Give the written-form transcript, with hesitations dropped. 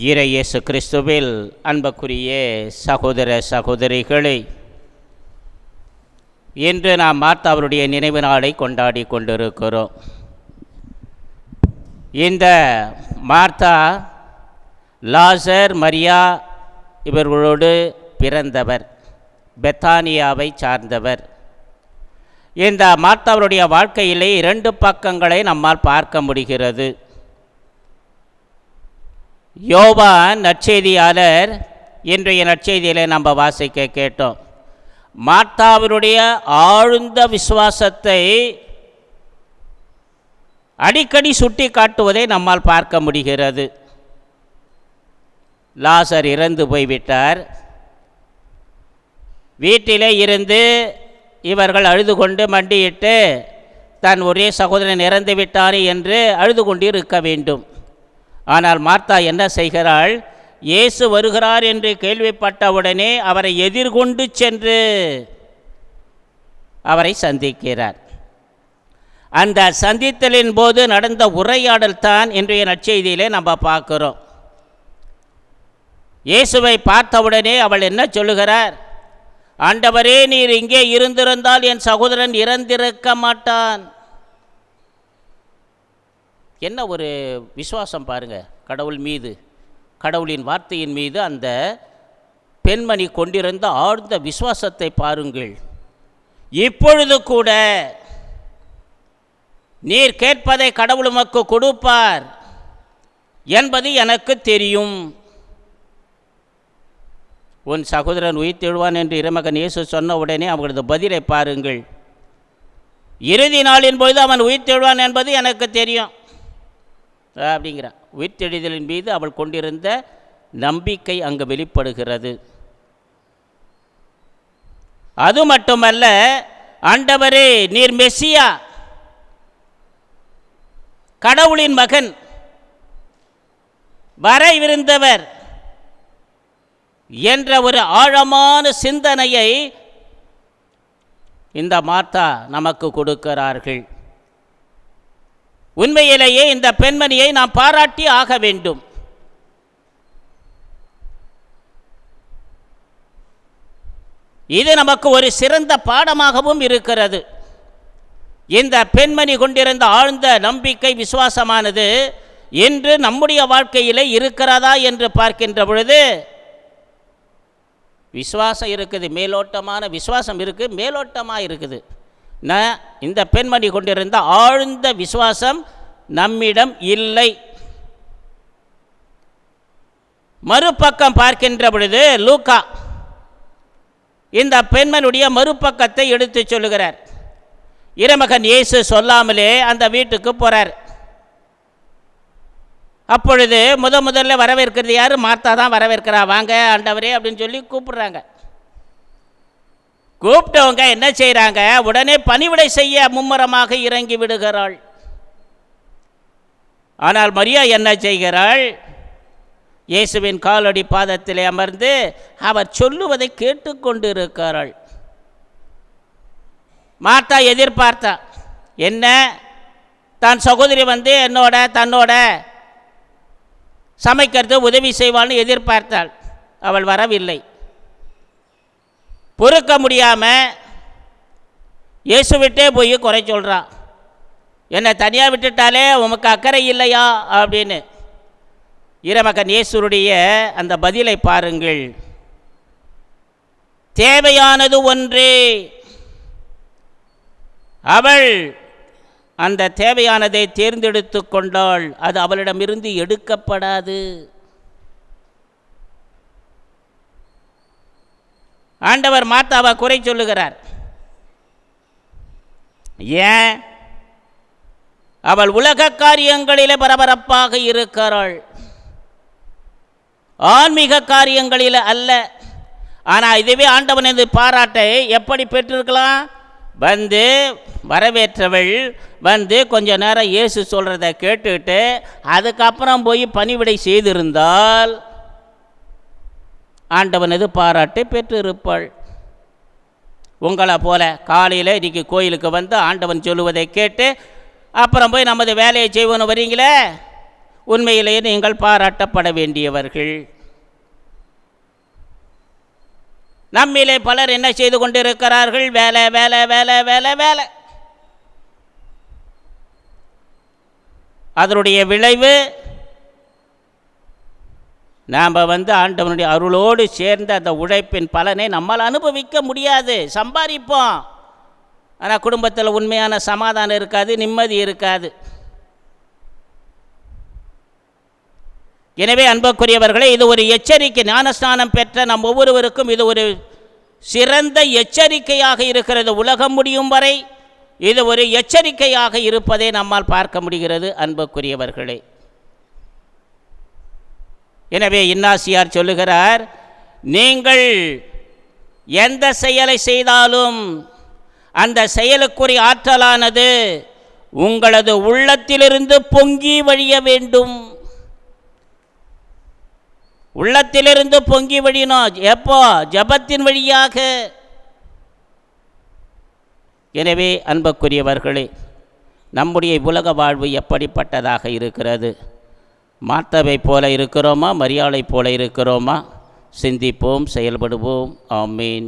இயேசு கிறிஸ்துவில் அன்புக்குரிய சகோதர சகோதரிகளை, இன்று நாம் மார்த்தாவுடைய நினைவு நாளை கொண்டாடி கொண்டிருக்கிறோம். இந்த மார்த்தா லாசர் மரியா இவர்களோடு பிறந்தவர், பெத்தானியாவை சார்ந்தவர். இந்த மார்த்தாவுடைய வாழ்க்கையிலே இரண்டு பக்கங்களை நம்மால் பார்க்க முடிகிறது. யோவான் நற்செய்தியாளர் இன்றைய நற்செய்தியிலே நம்ம வாசிக்க கேட்டோம். மார்த்தாவினுடைய ஆழ்ந்த விசுவாசத்தை அடிக்கடி சுட்டி காட்டுவதை நம்மால் பார்க்க முடிகிறது. லாசர் இறந்து போய்விட்டார். வீட்டிலே இருந்து இவர்கள் அழுது கொண்டு மண்டியிட்டு தன் ஒரே சகோதரன் இறந்து விட்டானே என்று அழுது கொண்டு இருக்க வேண்டும். ஆனால் மார்த்தா என்ன செய்கிறாள்? இயேசு வருகிறார் என்று கேள்விப்பட்டவுடனே அவரை எதிர்கொண்டு சென்று அவரை சந்திக்கிறார். அந்த சந்தித்தலின் போது நடந்த உரையாடல் தான் இன்றைய நற்செய்தியிலே நம்ம பார்க்கிறோம். இயேசுவை பார்த்தவுடனே அவள் என்ன சொல்லுகிறார்? ஆண்டவரே, நீர் இங்கே இருந்திருந்தால் என் சகோதரன் இறந்திருக்க மாட்டான். என்ன ஒரு விசுவாசம் பாருங்க! கடவுள் மீது, கடவுளின் வார்த்தையின் மீது அந்த பெண்மணி கொண்டிருந்த ஆழ்ந்த விசுவாசத்தை பாருங்கள். இப்பொழுது கூட நீர் கேட்பதை கடவுள் உமக்கு கொடுப்பார் என்பது எனக்கு தெரியும். உன் சகோதரன் உயிர்த்தெழுவான் என்று இறைமகன் இயேசு சொன்ன உடனே அவர்களது பதிலை பாருங்கள். இறுதி நாளின் பொழுது அவன் உயிர்த்தெழுவான் என்பது எனக்கு தெரியும் அப்படிங்கிறான். உயிர்த்தெழுதலின் மீது அவள் கொண்டிருந்த நம்பிக்கை அங்கு வெளிப்படுகிறது. அது மட்டுமல்ல, ஆண்டவரே, நீர் மெசியா, கடவுளின் மகன், வரவிருந்தவர் என்ற ஒரு ஆழமான சிந்தனையை இந்த மார்த்தா நமக்கு கொடுக்கிறார்கள். உண்மையிலேயே இந்த பெண்மணியை நாம் பாராட்டி ஆக வேண்டும். இது நமக்கு ஒரு சிறந்த பாடமாகவும் இருக்கிறது. இந்த பெண்மணி கொண்டிருந்த ஆழ்ந்த நம்பிக்கை, விசுவாசமானது இன்று நம்முடைய வாழ்க்கையில் இருக்கிறதா என்று பார்க்கின்ற பொழுது விசுவாசம் இருக்குது, மேலோட்டமான விசுவாசம் இருக்குது, மேலோட்டமாக இருக்குது. இந்த பெண்மணி கொண்டிருந்த ஆழ்ந்த விசுவாசம் நம்மிடம் இல்லை. மறுபக்கம் பார்க்கின்ற பொழுது லூக்கா இந்த பெண்மணியுடைய மறுபக்கத்தை எடுத்து சொல்லுகிறார். இறைமகன் இயேசு சொல்லாமலே அந்த வீட்டுக்கு போகிறார். அப்பொழுது முதல்ல வரவேற்கிறது யார்? மார்த்தா தான் வரவேற்கிறா. வாங்க ஆண்டவரே அப்படின்னு சொல்லி கூப்பிடுறாங்க. கூப்பிட்டவங்க என்ன செய்கிறாங்க? உடனே பணிவிடை செய்ய மும்முரமாக இறங்கி விடுகிறாள். ஆனால் மரியா என்ன செய்கிறாள்? இயேசுவின் காலடி பாதத்திலே அமர்ந்து அவர் சொல்லுவதை கேட்டுக்கொண்டு இருக்கிறாள். மார்த்தா எதிர்பார்த்தா என்ன? தான் சகோதரி தன்னோட சமைக்கிறது உதவி செய்வாள்னு எதிர்பார்த்தாள். அவள் வரவில்லை. பொறுக்க முடியாமல் இயேசுவிட்டே போய் குறை சொல்கிறான். என்னை தனியாக விட்டுட்டாலே உமக்கு அக்கறை இல்லையா அப்படின்னு. இறைமகன் இயேசுடைய அந்த பதிலை பாருங்கள். தேவையானது ஒன்றே. அவள் அந்த தேவையானதை தேர்ந்தெடுத்து கொண்டாள். அது அவளிடமிருந்து எடுக்கப்படாது. ஆண்டவர் மார்த்தாவை குறை சொல்லுகிறார். ஏன்? அவள் உலக காரியங்களிலே பரபரப்பாக இருக்கிறாள், ஆன்மீக காரியங்களில் அல்ல. ஆனால் இதுவே ஆண்டவனது பாராட்டை எப்படி பெற்றிருக்கலாம்? வரவேற்றவள் கொஞ்ச நேரம் இயேசு சொல்கிறத கேட்டுக்கிட்டு அதுக்கப்புறம் போய் பணிவிடை செய்திருந்தால் ஆண்டவனது பாராட்டை பெற்றிருப்பாள். உங்களை போல காலையில் இன்றைக்கி கோயிலுக்கு ஆண்டவன் சொல்லுவதை கேட்டு அப்புறம் போய் நமது வேலையை செய்வோன்னு வரீங்களே, உண்மையிலேயே நீங்கள் பாராட்டப்பட வேண்டியவர்கள். நம்மிலே பலர் என்ன செய்து கொண்டிருக்கிறார்கள்? வேலை வேலை வேலை வேலை வேலை. அதனுடைய விளைவு நாம் ஆண்டவனுடைய அருளோடு சேர்ந்த அந்த உழைப்பின் பலனை நம்மால் அனுபவிக்க முடியாது. சம்பாதிப்போம், ஆனால் குடும்பத்தில் உண்மையான சமாதானம் இருக்காது, நிம்மதி இருக்காது. எனவே அன்புக்குரியவர்களே, இது ஒரு எச்சரிக்கை. ஞானஸ்நானம் பெற்ற நம் ஒவ்வொருவருக்கும் இது ஒரு சிறந்த எச்சரிக்கையாக இருக்கிறது. உலகம் முடியும் வரை இது ஒரு எச்சரிக்கையாக இருப்பதை நம்மால் பார்க்க முடிகிறது அன்புக்குரியவர்களே. எனவே இன்னாசியார் சொல்லுகிறார், நீங்கள் எந்த செயலை செய்தாலும் அந்த செயலுக்குரிய ஆற்றலானது உங்களது உள்ளத்திலிருந்து பொங்கி வழிய வேண்டும். உள்ளத்திலிருந்து பொங்கி வழியணும். எப்போ? ஜபத்தின் வழியாக. எனவே அன்புக்குரியவர்களே, நம்முடைய உலக வாழ்வு எப்படிப்பட்டதாக இருக்கிறது? மார்த்தாவை போல இருக்கிறோமா? மரியாளை போல இருக்கிறோமா? சிந்திப்போம், செயல்படுவோம். ஆமீன்.